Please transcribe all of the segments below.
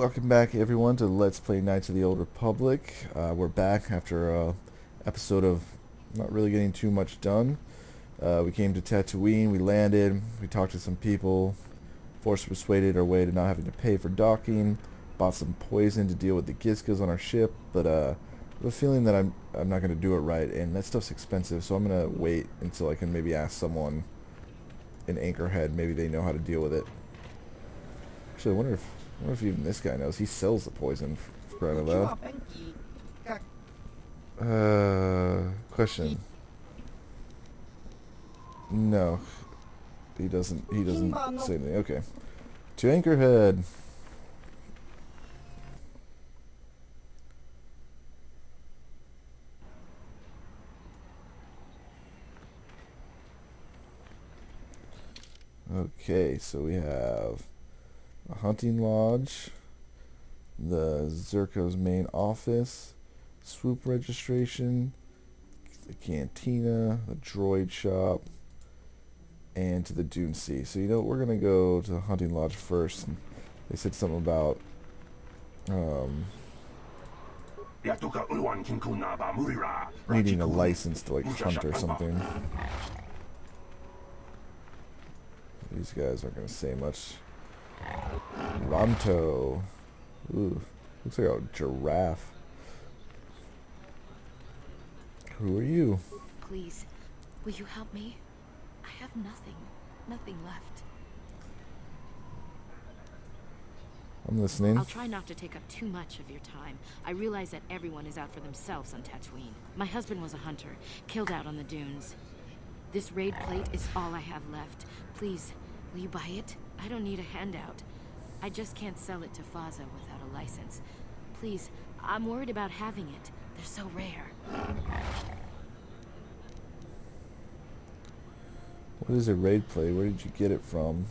Welcome back, everyone, to Let's Play Knights of the Old Republic. We're back after a episode of not really getting too much done. We came to Tatooine, we landed, we talked to some people, force persuaded our way to not having to pay for docking, bought some poison to deal with the Gizkas on our ship, but I have a feeling that I'm not going to do it right, and that stuff's expensive, so I'm going to wait until I can maybe ask someone in Anchorhead. Maybe they know how to deal with it. Actually, I wonder if even this guy knows. He sells the poison, for crying out loud. Question. No. He doesn't say anything. Okay. To Anchorhead. Okay, so we have a hunting lodge, the Zerko's main office, swoop registration, the cantina, the droid shop, and to the Dune Sea. So you know what, we're gonna go to the hunting lodge first. They said something about needing a license to like hunt or something. These guys aren't gonna say much. Ronto. Ooh, looks like a giraffe. Who are you? Please, will you help me? I have nothing left. I'm listening. I'll try not to take up too much of your time. I realize that everyone is out for themselves on Tatooine. My husband was a hunter, killed out on the dunes. This raid plate is all I have left. Please, will you buy it? I don't need a handout. I just can't sell it to Faza without a license. Please, I'm worried about having it. They're so rare. What is a raid plate? Where did you get it from?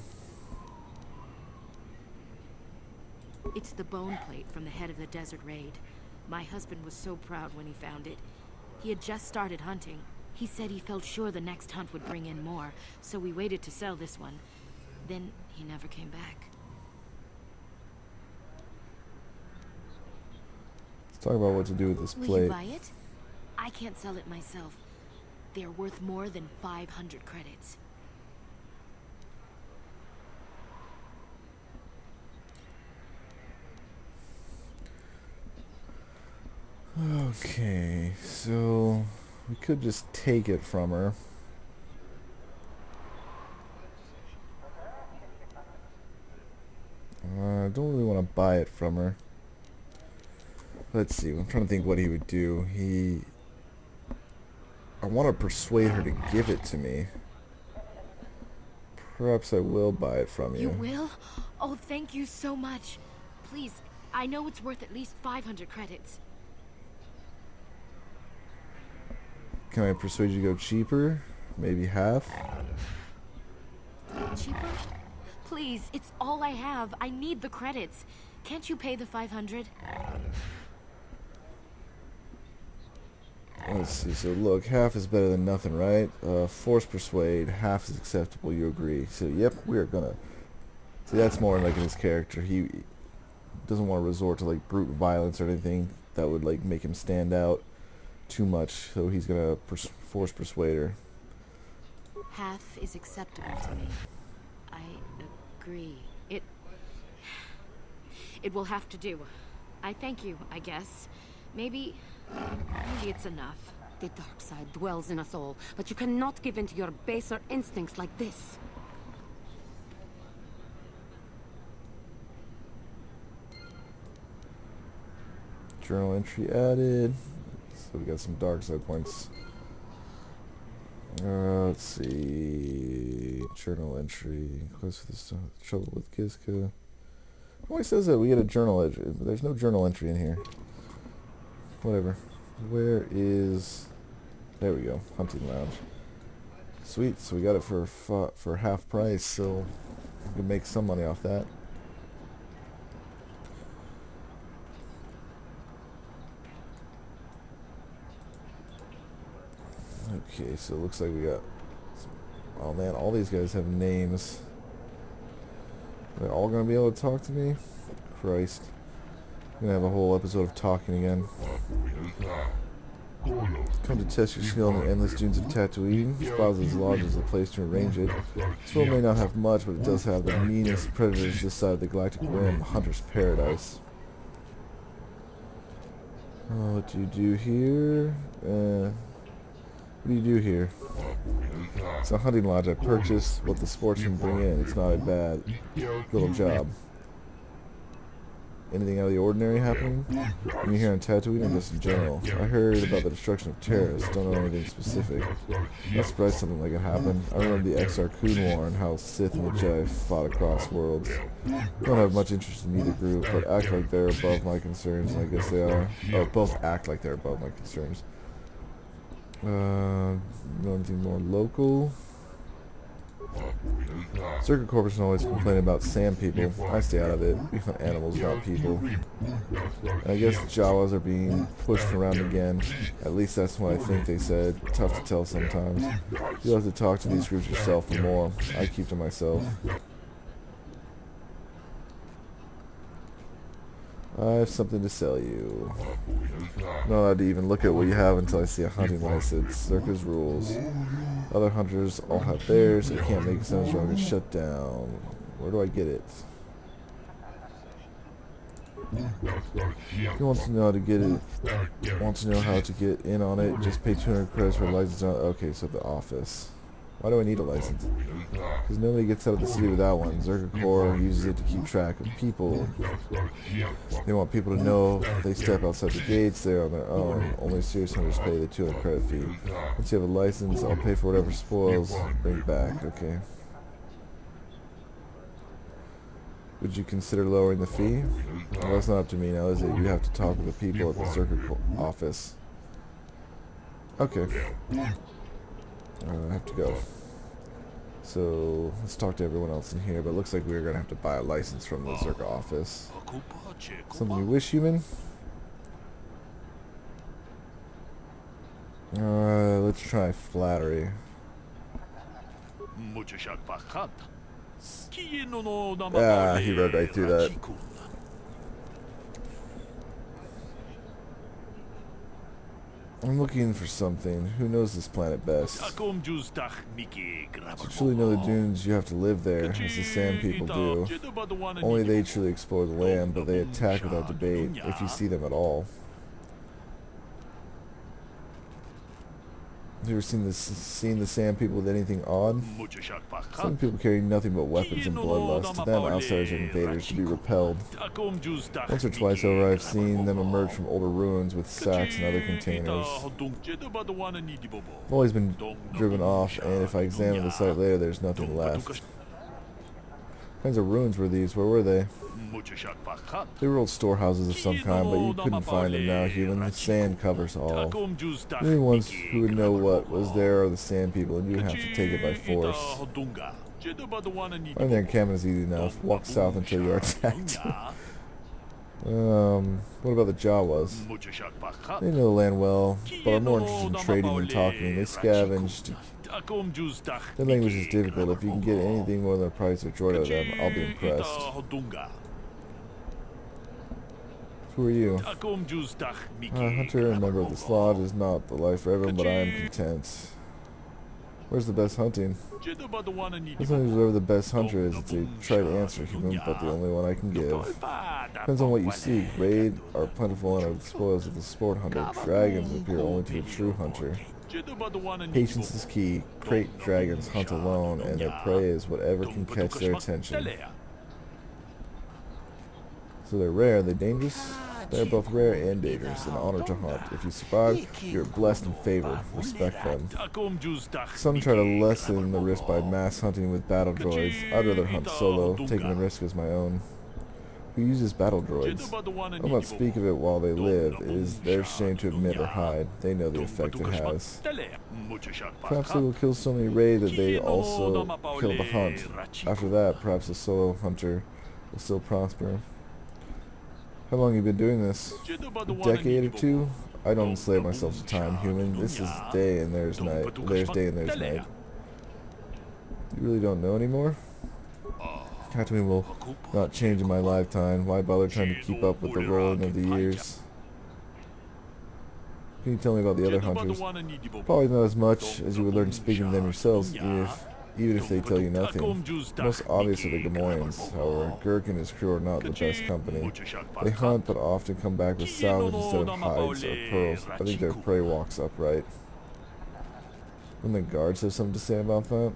It's the bone plate from the head of the desert raid. My husband was so proud when he found it. He had just started hunting. He said he felt sure the next hunt would bring in more, so we waited to sell this one. Then he never came back. Let's talk about what to do with this plate. Will you buy it? I can't sell it myself. They're worth more than 500 credits. Okay, so we could just take it from her. I don't really want to buy it from her. Let's see, I'm trying to think what he would do. I want to persuade her to give it to me. Perhaps I will buy it from you. You will? Oh, thank you so much. Please, I know it's worth at least 500 credits. Can I persuade you to go cheaper? Maybe half? Cheaper? Please, it's all I have. I need the credits. Can't you pay the 500? Let's see, so look, half is better than nothing, right? Force persuade, half is acceptable, you agree. So, yep, we are gonna... See, that's more like his character. He doesn't want to resort to, like, brute violence or anything that would, like, make him stand out too much. So he's gonna force persuade her. Half is acceptable to me. I agree. It will have to do. I thank you, I guess. Maybe it's enough. The dark side dwells in us all, but you cannot give in to your baser instincts like this. Journal entry added. So we got some dark side points. Let's see. Journal entry. Quest for the trouble with Gizka. It always says that we get a journal entry, but there's no journal entry in here. Whatever. Where is... There we go. Hunting lounge. Sweet. So we got it for half price, so we can make some money off that. Okay, so it looks like we got... Oh man, all these guys have names. They're all gonna be able to talk to me? Christ. Gonna have a whole episode of talking again. Come to test your skill in the endless dunes of Tatooine. Spaza's Lodge is the place to arrange it. This world may not have much, but it does have the meanest predators this side of the galactic rim, Hunter's Paradise. What do you do here? What do you do here? It's a hunting lodge I purchased. What the sportsmen bring in, it's not a bad little job. Anything out of the ordinary happening? When you're here on Tatooine or just in general? I heard about the destruction of terrorists, don't know anything specific. Not surprised something like it happened. I remember the Exar Kun War and how Sith and the Jedi fought across worlds. Don't have much interest in either group, but act like they're above my concerns, and I guess they are. Oh, both act like they're above my concerns. Anything more local? Circuit Corporation always complain about sand people. I stay out of it. We hunt animals, not people. And I guess the Jawas are being pushed around again. At least that's what I think they said. Tough to tell sometimes. You'll have to talk to these groups yourself for more. I keep to myself. I have something to sell you. I'm not allowed to even look at what you have until I see a hunting license. Circus rules. Other hunters all have theirs. I can't make sense or I'll get shut down. Where do I get it? He wants to know how to get it. Wants to know how to get in on it. Just pay 200 credits for a license. Okay, so the office. Why do I need a license? Because nobody gets out of the city without one. KotOR uses it to keep track of people. They want people to know if they step outside the gates, they're on their own. Only serious hunters pay the 200 credit fee. Once you have a license, I'll pay for whatever spoils. Bring it back, okay. Would you consider lowering the fee? Well, that's not up to me now, is it? You have to talk with the people at the circuit office. Okay. I have to go. So let's talk to everyone else in here, but it looks like we're gonna have to buy a license from the circuit office. Something you wish, human? Let's try flattery. He read right through that. I'm looking for something. Who knows this planet best? To truly know the dunes, you have to live there, as the sand people do. Only they truly explore the land, but they attack without debate, if you see them at all. Have you ever seen the sand people with anything odd? Some people carry nothing but weapons and bloodlust. To them, outsiders are invaders to be repelled. Once or twice over, I've seen them emerge from older ruins with sacks and other containers. I've always been driven off, and if I examine the site later, there's nothing left. What kinds of ruins were these? Where were they? They were old storehouses of some kind, but you couldn't find them now, human. The sand covers all. The only ones who would know what was there are the sand people, and you have to take it by force. Finding their encampment is easy enough. Walk south until you are attacked. What about the Jawas? They know the land well, but are more interested in trading than talking. They scavenged. Their language is difficult. If you can get anything more than a price or droid out of them, I'll be impressed. Who are you? Hunter, a member of this lodge, is not the life for everyone, but I am content. Where's the best hunting? This hunting is wherever the best hunter is. It's a trite answer, human, but the only one I can give. Depends on what you seek. Raid are plentiful and are the spoils of the sport hunter. Dragons appear only to a true hunter. Patience is key. Crate dragons hunt alone, and their prey is whatever can catch their attention. So they're rare. They're dangerous? They're both rare and dangerous, an honor to hunt. If you survive, you're blessed and favored. Respect them. Some try to lessen the risk by mass hunting with battle droids. I'd rather hunt solo, taking the risk as my own. Who uses battle droids? I'll not speak of it while they live. It is their shame to admit or hide. They know the effect it has. Perhaps they will kill so many raid that they also kill the hunt. After that, perhaps a solo hunter will still prosper. How long have you been doing this? A decade or two? I don't enslave myself to time, human. This is day and there's night. There's day and there's night. You really don't know anymore? Tatooine will not change in my lifetime. Why bother trying to keep up with the rolling of the years? Can you tell me about the other hunters? Probably not as much as you would learn speaking to them yourselves, even if they tell you nothing. The most obvious are the Gamorreans, however. Gurk and his crew are not the best company. They hunt, but often come back with salvage instead of hides or pearls. I think their prey walks upright. And the guards have something to say about that?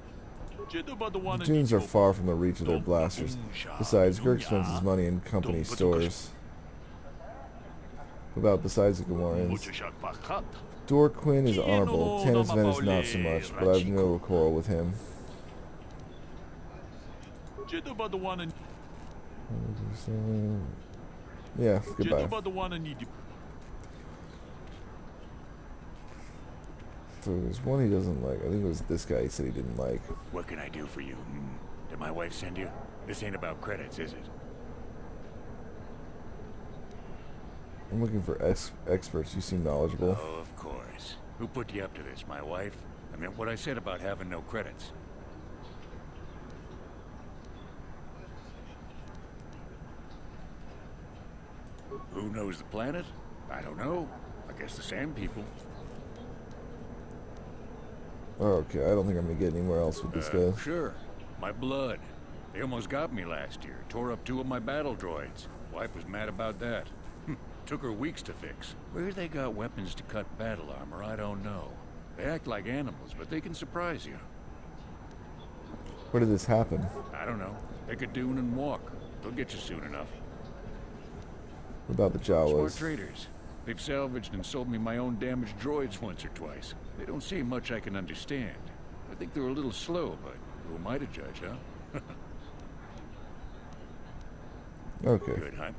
The dunes are far from the reach of their blasters. Besides, Gurk spends his money in company stores. Besides the Gamorreans? Dor Quinn is honorable. Tannis Ven is not so much, but I have no quarrel with him. Yeah, goodbye. So there's one he doesn't like. I think it was this guy he said he didn't like. What can I do for you? Did my wife send you? This ain't about credits, is it? I'm looking for experts. You seem knowledgeable. Oh, of course. Who put you up to this? My wife? I mean, what I said about having no credits. Who knows the planet? I don't know. I guess the sand people. Okay, I don't think I'm gonna get anywhere else with this guy. Sure. My blood. They almost got me last year. Tore up 2 of my battle droids. Wife was mad about that. Took her weeks to fix. Where they got weapons to cut battle armor, I don't know. They act like animals, but they can surprise you. Where did this happen? I don't know. Take a dune and walk. They'll get you soon enough. What about the Jawas? Smart traders. They've salvaged and sold me my own damaged droids once or twice. They don't say much I can understand. I think they're a little slow, but who am I to judge, huh? Okay. Good hunt.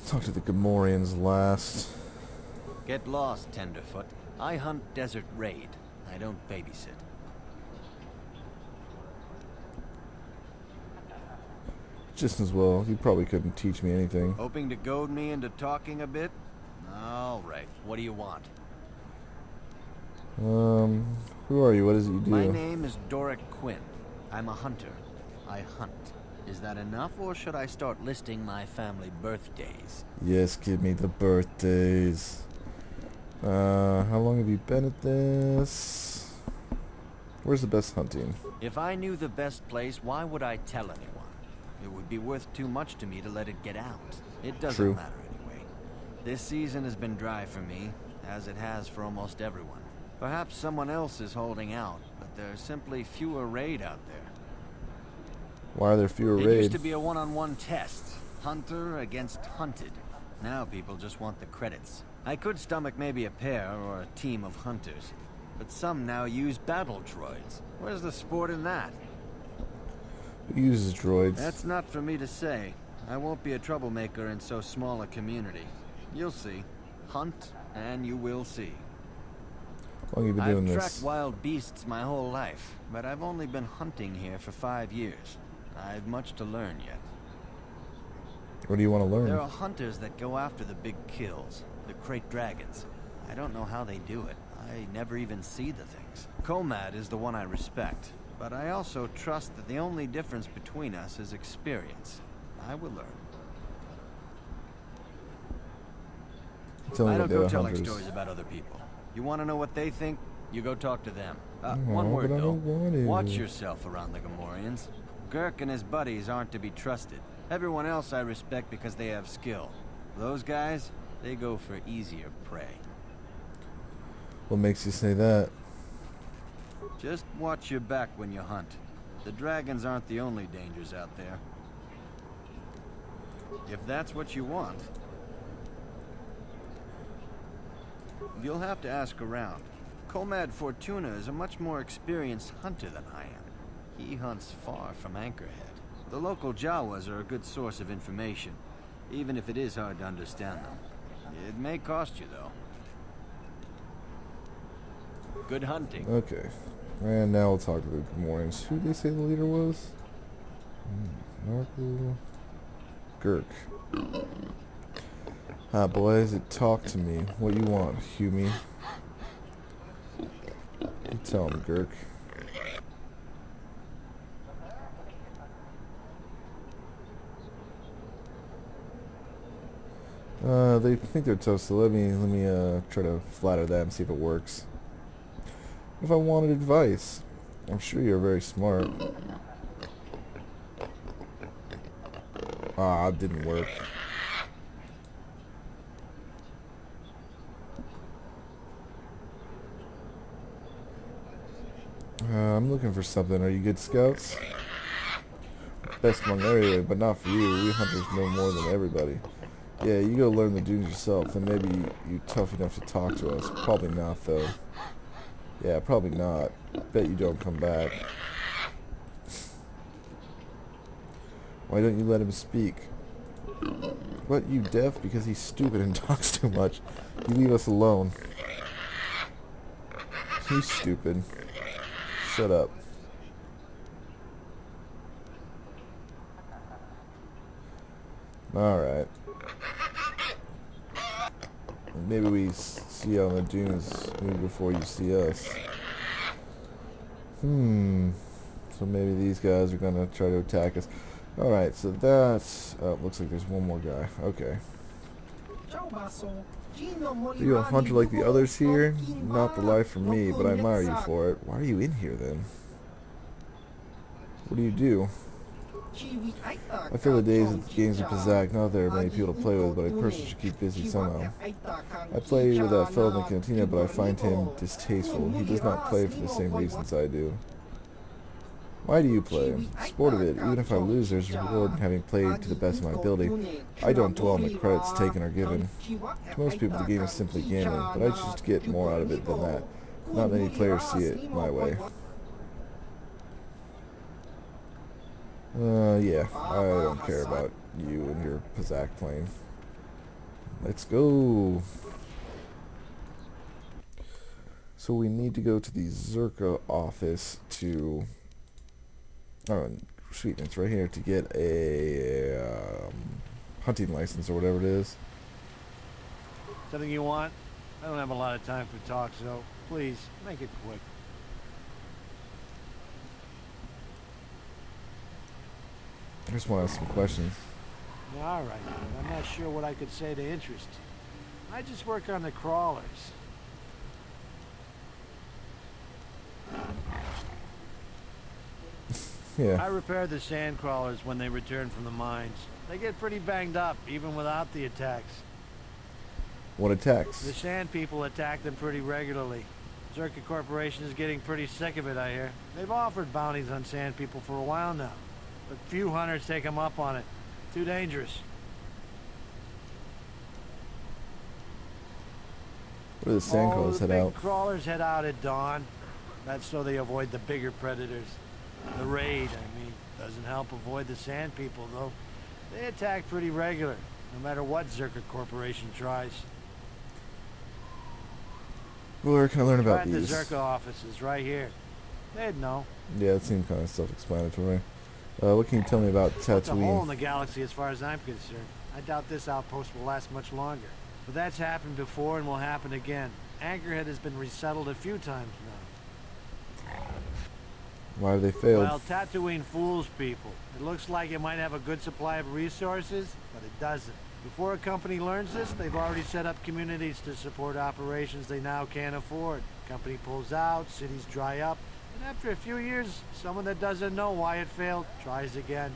Talk to the Gamorreans last. Get lost, Tenderfoot. I hunt Desert Raid. I don't babysit. Just as well. You probably couldn't teach me anything. Hoping to goad me into talking a bit? All right. What do you want? Who are you? What is it you do? My name is Doric Quinn. I'm a hunter. I hunt. Is that enough, or should I start listing my family birthdays? Yes, give me the birthdays. How long have you been at this? Where's the best hunting? If I knew the best place, why would I tell anyone? It would be worth too much to me to let it get out. It doesn't matter anyway. This season has been dry for me, as it has for almost everyone. Perhaps someone else is holding out, but there's simply fewer raid out there. Why are there fewer It raids? used to be a one-on-one test. Hunter against hunted. Now people just want the credits. I could stomach maybe a pair or a team of hunters. But some now use battle droids. Where's the sport in that? Who uses droids? That's not for me to say. I won't be a troublemaker in so small a community. You'll see. Hunt, and you will see. How long have you been doing I've this? tracked wild beasts my whole life, but I've only been hunting here for 5 years. I've much to learn yet. What do you want to learn? There are hunters that go after the big kills, the crate dragons. I don't know how they do it. I never even see the things. Komad is the one I respect, but I also trust that the only difference between us is experience. I will learn. Tell me I about don't the go other telling hunters. stories about other people. You want to know what they think? You go talk to them. No, One word but I though. don't want to. Watch yourself around the Gamorreans. Gurk and his buddies aren't to be trusted. Everyone else I respect because they have skill. Those guys, they go for easier prey. What makes you say that? Just watch your back when you hunt. The dragons aren't the only dangers out there. If that's what you want, you'll have to ask around. Komad Fortuna is a much more experienced hunter than I am. He hunts far from Anchorhead. The local Jawas are a good source of information, even if it is hard to understand them. It may cost you, though. Good hunting. Okay. And now we'll talk to the Gamorreans. Who did they say the leader was? Narco... Gurk. Ah, boys, talk to me. What you want, Hume? You tell him, Gurk. They think they're tough, so let me try to flatter them, see if it works. If I wanted advice, I'm sure you're very smart. Ah, it didn't work. I'm looking for something. Are you good scouts? Best among everybody, but not for you. We hunters know more than everybody. Yeah, you go learn the dunes yourself, and maybe you tough enough to talk to us. Probably not, though. Yeah, probably not. Bet you don't come back. Why don't you let him speak? What, you deaf? Because he's stupid and talks too much. You leave us alone. He's stupid. Shut up. Alright. Maybe we see you on the dunes maybe before you see us. So maybe these guys are gonna try to attack us. Alright, so that's... Oh, looks like there's one more guy. Okay. Are you a hunter like the others here? Not the life for me, but I admire you for it. Why are you in here then? What do you do? I feel the days of the games of Pizak, not that there are many people to play with, but I personally should keep busy somehow. I play with that fellow in the cantina, but I find him distasteful. He does not play for the same reasons I do. Why do you play? Sport of it. Even if I lose, there's a reward in having played to the best of my ability. I don't dwell on the credits taken or given. To most people, the game is simply gambling, but I just get more out of it than that. Not many players see it my way. Yeah, I don't care about you and your Pizak plane. Let's go. So we need to go to the Zerka office to... Oh, sweet, it's right here to get a hunting license or whatever it is. Something you want? I don't have a lot of time for talk, so please, make it quick. I just want to ask some questions. All right, but I'm not sure what I could say to interest you. I just work on the crawlers. Yeah. I repair the sand crawlers when they return from the mines. They get pretty banged up, even without the attacks. What attacks? The sand people attack them pretty regularly. Zerka Corporation is getting pretty sick of it, I hear. They've offered bounties on sand people for a while now, but few hunters take them up on it. Too dangerous. Where do the sand crawlers head out? The big crawlers head out at dawn. That's so they avoid the bigger predators. The raid, I mean, doesn't help avoid the sand people, though. They attack pretty regular, no matter what Zerka Corporation tries. Where can I learn about Right, these? the Zerka offices, right here. They'd know. Yeah, it seemed kind of self-explanatory. What can you tell me about It's a hole in Tatooine? the galaxy as far as I'm concerned. I doubt this outpost will last much longer. But that's happened before and will happen again. Anchorhead has been resettled a few times now. Why have they failed? Well, Tatooine fools people. It looks like it might have a good supply of resources, but it doesn't. Before a company learns this, they've already set up communities to support operations they now can't afford. Company pulls out, cities dry up, and after a few years, someone that doesn't know why it failed tries again.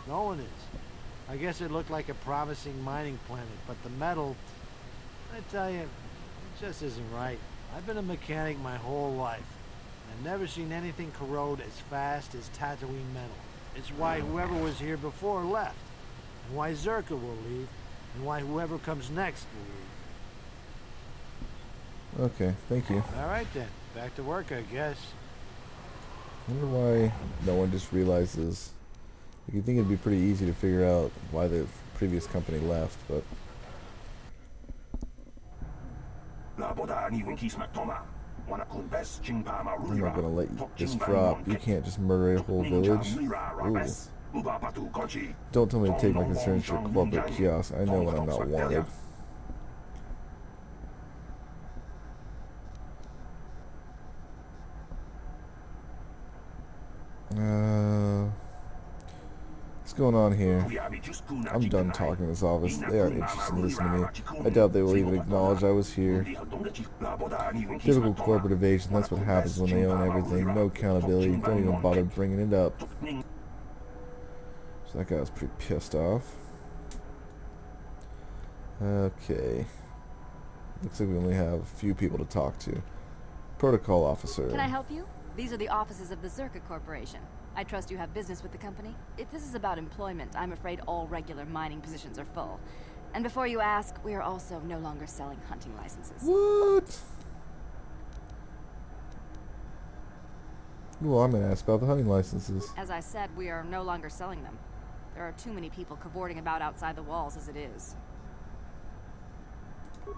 No one is. I guess it looked like a promising mining planet, but the metal, I tell you, it just isn't right. I've been a mechanic my whole life. I've never seen anything corrode as fast as Tatooine metal. It's why whoever was here before left, and why Zerka will leave, and why whoever comes next will leave. Okay, thank you. All right then, back to work, I guess. I wonder why no one just realizes. Like, you'd think it'd be pretty easy to figure out why the previous company left, but... I'm not gonna let this drop. You can't just murder a whole village. Ooh. Don't tell me to take my concerns to a corporate kiosk. I know when I'm not wanted. What's going on here? I'm done talking to this office. They are interested in listening to me. I doubt they will even acknowledge I was here. Typical corporate evasion. That's what happens when they own everything. No accountability. Don't even bother bringing it up. So that guy was pretty pissed off. Okay. Looks like we only have a few people to talk to. Protocol officer. Can I help you? These are the offices of the Zerka Corporation. I trust you have business with the company. If this is about employment, I'm afraid all regular mining positions are full. And before you ask, we are also no longer selling hunting licenses. What? Well, I'm gonna ask about the hunting licenses. As I said, we are no longer selling them. There are too many people cavorting about outside the walls as it is.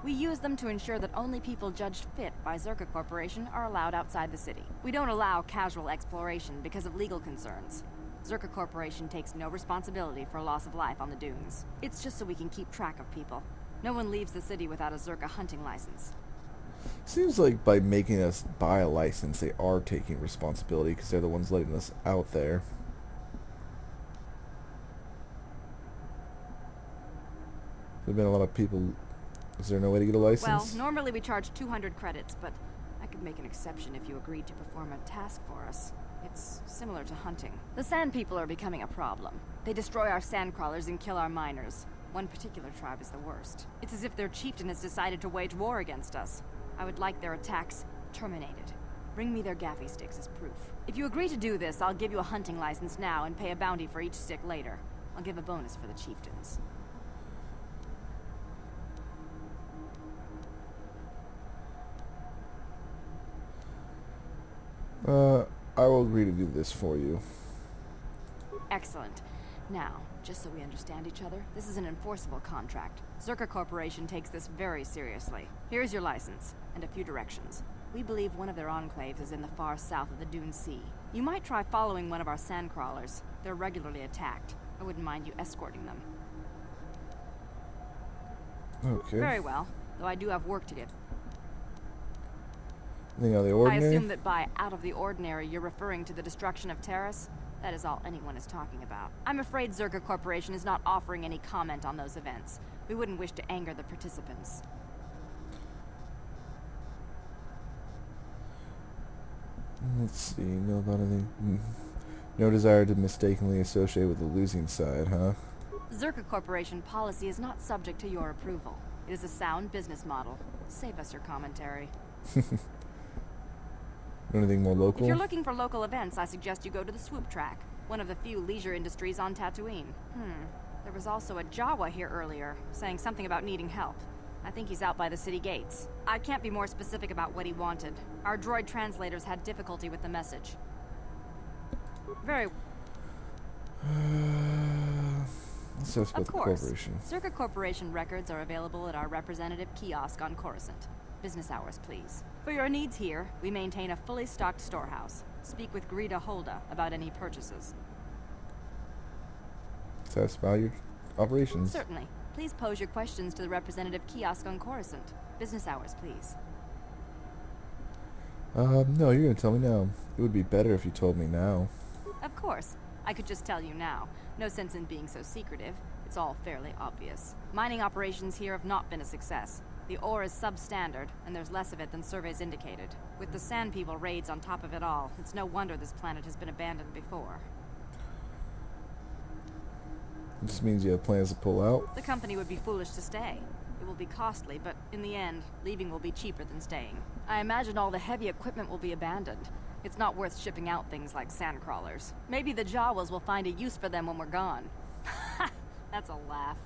We use them to ensure that only people judged fit by Zerka Corporation are allowed outside the city. We don't allow casual exploration because of legal concerns. Zerka Corporation takes no responsibility for loss of life on the dunes. It's just so we can keep track of people. No one leaves the city without a Zerka hunting license. Seems like by making us buy a license, they are taking responsibility because they're the ones letting us out there. There've been a lot of people. Is there no way to get a license? Well, normally we charge 200 credits, but I could make an exception if you agreed to perform a task for us. It's similar to hunting. The sand people are becoming a problem. They destroy our sand crawlers and kill our miners. One particular tribe is the worst. It's as if their chieftain has decided to wage war against us. I would like their attacks terminated. Bring me their gaffy sticks as proof. If you agree to do this, I'll give you a hunting license now and pay a bounty for each stick later. I'll give a bonus for the chieftains. I will agree to do this for you. Excellent. Now, just so we understand each other, this is an enforceable contract. Zerka Corporation takes this very seriously. Here's your license, and a few directions. We believe one of their enclaves is in the far south of the Dune Sea. You might try following one of our sand crawlers. They're regularly attacked. I wouldn't mind you escorting them. Okay. Very well, though I do have work to get. Anything out of the I ordinary? assume that by out of the ordinary, you're referring to the destruction of Terrace? That is all anyone is talking about. I'm afraid Zerka Corporation is not offering any comment on those events. We wouldn't wish to anger the participants. Let's see. Know about anything? No desire to mistakenly associate with the losing side, huh? Zerka Corporation policy is not subject to your approval. It is a sound business model. Save us your commentary. Anything more local? If you're looking for local events, I suggest you go to the Swoop Track, one of the few leisure industries on Tatooine. There was also a Jawa here earlier, saying something about needing help. I think he's out by the city gates. I can't be more specific about what he wanted. Our droid translators had difficulty with the message. Very Let's ask about Of the course. corporation. Zerka Corporation records are available at our representative kiosk on Coruscant. Business hours, please. For your needs here, we maintain a fully stocked storehouse. Speak with Greta Holda about any purchases. Let's ask about your operations. Certainly. Please pose your questions to the representative kiosk on Coruscant. Business hours, please. No, you're gonna tell me now. It would be better if you told me now. Of course. I could just tell you now. No sense in being so secretive. It's all fairly obvious. Mining operations here have not been a success. The ore is substandard, and there's less of it than surveys indicated. With the Sand People raids on top of it all, it's no wonder this planet has been abandoned before. It just means you have plans to pull out. The company would be foolish to stay. It will be costly, but in the end, leaving will be cheaper than staying. I imagine all the heavy equipment will be abandoned. It's not worth shipping out things like sand crawlers. Maybe the Jawas will find a use for them when we're gone. That's a laugh.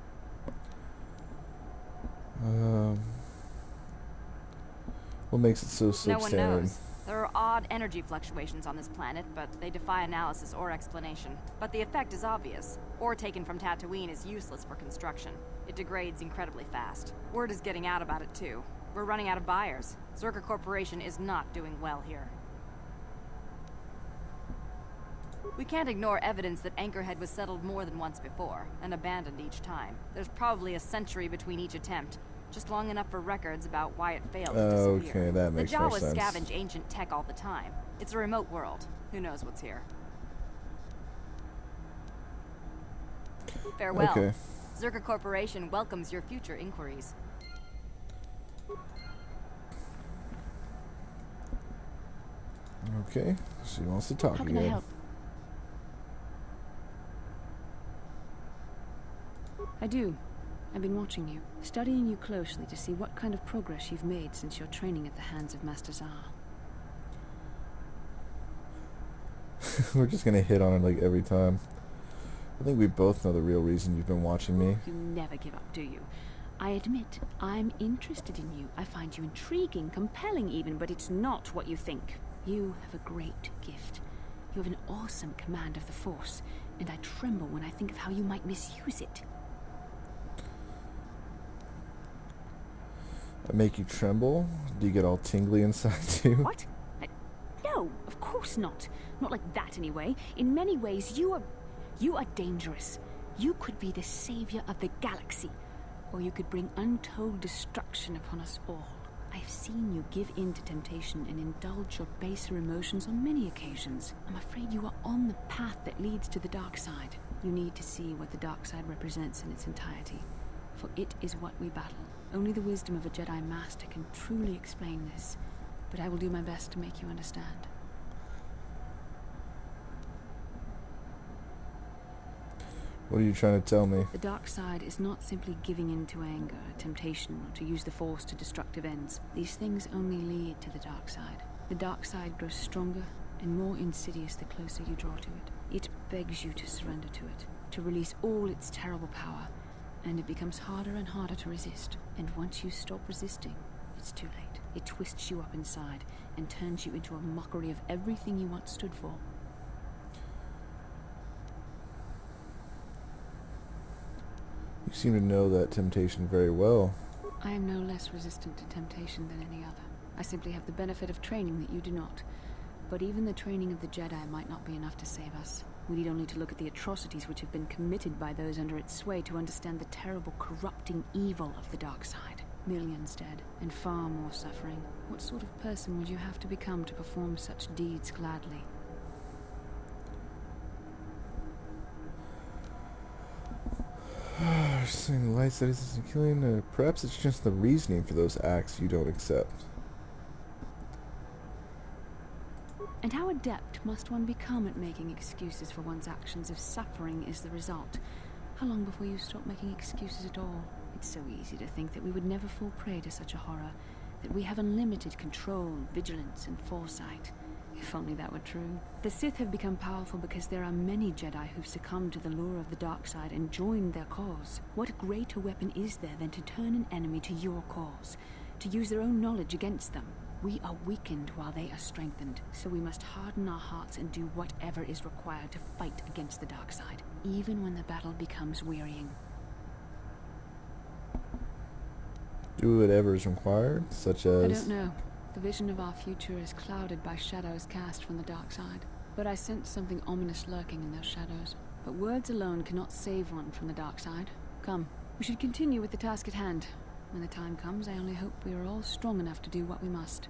What makes it so No one substandard? knows. There are odd energy fluctuations on this planet, but they defy analysis or explanation. But the effect is obvious. Ore taken from Tatooine is useless for construction. It degrades incredibly fast. Word is getting out about it too. We're running out of buyers. Zerka Corporation is not doing well here. We can't ignore evidence that Anchorhead was settled more than once before, and abandoned each time. There's probably a century between each attempt, just long enough for records about why it failed to disappear. Okay, that makes more The Jawas sense. scavenge ancient tech all the time. It's a remote world. Who knows what's here? Farewell. Okay. Zerka Corporation welcomes your future inquiries. Okay. She wants to talk How can I again. help? I do. I've been watching you, studying you closely to see what kind of progress you've made since your training at the hands of Master Zahar. We're just gonna hit on it like every time. I think we both know the real reason you've been watching me. You never give up, do you? I admit, I'm interested in you. I find you intriguing, compelling even, but it's not what you think. You have a great gift. You have an awesome command of the Force, and I tremble when I think of how you might misuse it. I make you tremble? Do you get all tingly inside too? What? No, of course not. Not like that anyway. In many ways, you are dangerous. You could be the savior of the galaxy, or you could bring untold destruction upon us all. I've seen you give in to temptation and indulge your baser emotions on many occasions. I'm afraid you are on the path that leads to the dark side. You need to see what the dark side represents in its entirety, for it is what we battle. Only the wisdom of a Jedi Master can truly explain this, but I will do my best to make you understand. What are you trying to tell me? The dark side is not simply giving in to anger, temptation, or to use the Force to destructive ends. These things only lead to the dark side. The dark side grows stronger and more insidious the closer you draw to it. It begs you to surrender to it, to release all its terrible power, and it becomes harder and harder to resist. And once you stop resisting, it's too late. It twists you up inside and turns you into a mockery of everything you once stood for. You seem to know that temptation very well. I am no less resistant to temptation than any other. I simply have the benefit of training that you do not. But even the training of the Jedi might not be enough to save us. We need only to look at the atrocities which have been committed by those under its sway to understand the terrible, corrupting evil of the dark side. Millions dead, and far more suffering. What sort of person would you have to become to perform such deeds gladly? Seeing the light studies and killing, perhaps it's just the reasoning for those acts you don't accept. And how adept must one become at making excuses for one's actions if suffering is the result? How long before you stop making excuses at all? It's so easy to think that we would never fall prey to such a horror, that we have unlimited control, vigilance, and foresight. If only that were true. The Sith have become powerful because there are many Jedi who've succumbed to the lure of the dark side and joined their cause. What greater weapon is there than to turn an enemy to your cause, to use their own knowledge against them? We are weakened while they are strengthened, so we must harden our hearts and do whatever is required to fight against the dark side, even when the battle becomes wearying. Do whatever is required, such as... I don't know. The vision of our future is clouded by shadows cast from the dark side. But I sense something ominous lurking in those shadows. But words alone cannot save one from the dark side. Come, we should continue with the task at hand. When the time comes, I only hope we are all strong enough to do what we must.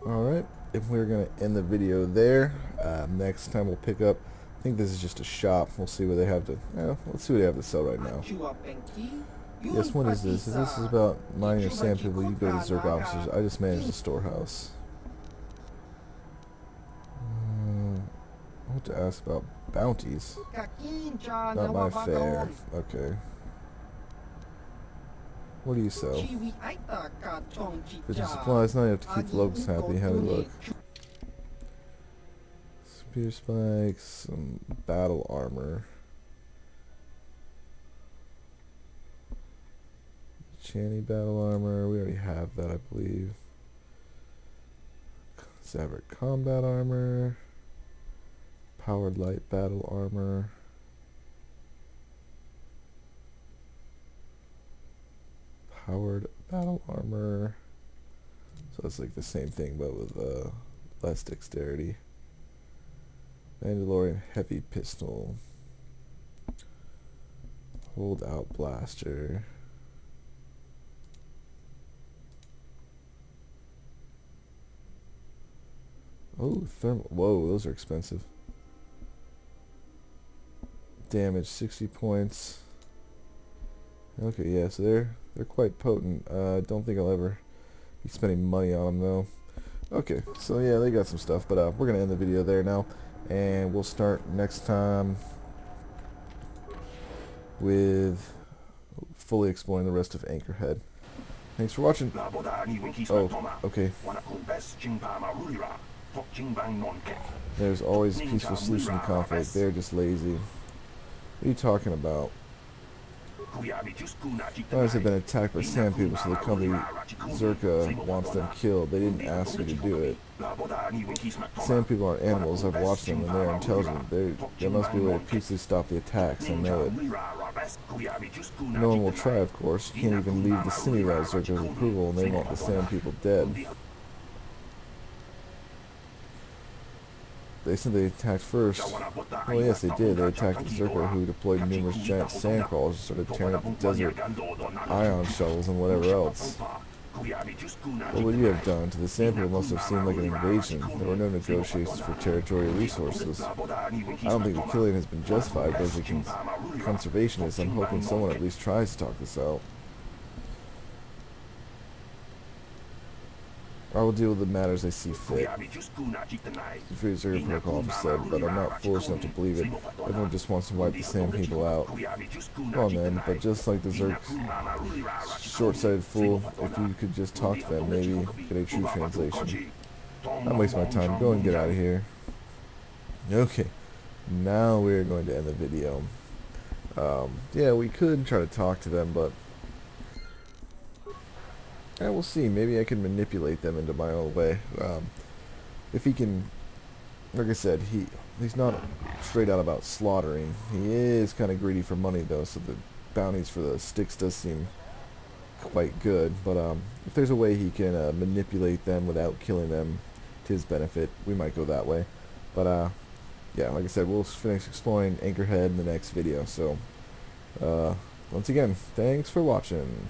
Alright, if we're going to end the video there, next time we'll pick up, I think this is just a shop. We'll see what they have to, let's see what they have to sell right now. Yes, what is this? This is about mining or sand people. You go to Zerg officers. I just manage the storehouse. I want to ask about bounties. Not my fare. Okay. What do you sell? Fishing supplies. Now you have to keep the locals happy. How do you look? Spear spikes. Some battle armor. Channy battle armor. We already have that, I believe. Zavert combat armor. Powered light battle armor. Powered battle armor. So it's like the same thing, but with less dexterity. Mandalorian heavy pistol. Hold out blaster. Oh, thermal. Whoa, those are expensive. damage, 60 points. Okay, yeah, so they're quite potent. Don't think I'll ever be spending money on them though. Okay, so yeah, they got some stuff, but we're gonna end the video there now, and we'll start next time with fully exploring the rest of Anchorhead. Thanks for watching. Oh, okay. There's always a peaceful solution to conflict. They're just lazy. What are you talking about? Others have been attacked by sand people, so the company Zerka wants them killed. They didn't ask you to do it. Sand people aren't animals. I've watched them, and they're intelligent. There must be a way to peacefully stop the attacks. I know it. No one will try, of course. You can't even leave the city without Zerka's approval, and they want the sand people dead. They said they attacked first. Well, yes, they did. They attacked the Zerka, who deployed numerous giant sand crawlers and started tearing up the desert, ion shovels, and whatever else. What would you have done? To the sand people, must have seemed like an invasion. There were no negotiations for territorial resources. I don't think the killing has been justified, but as a conservationist, I'm hoping someone at least tries to talk this out. I will deal with the matters I see fit. The Free Zerka Protocol officer said, but I'm not foolish enough to believe it. Everyone just wants to wipe the sand people out. Come on then, but just like the Zerk's short-sighted fool, if you could just talk to them, maybe get a true translation. Don't waste my time. Go and get out of here. Okay, now we're going to end the video. Yeah, we could try to talk to them, but yeah, we'll see. Maybe I can manipulate them into my own way. If he can, like I said, he's not straight out about slaughtering. He is kind of greedy for money though, so the bounties for the sticks does seem quite good. But if there's a way he can manipulate them without killing them to his benefit, we might go that way. But yeah, like I said, we'll finish exploring Anchorhead in the next video. So once again, thanks for watching.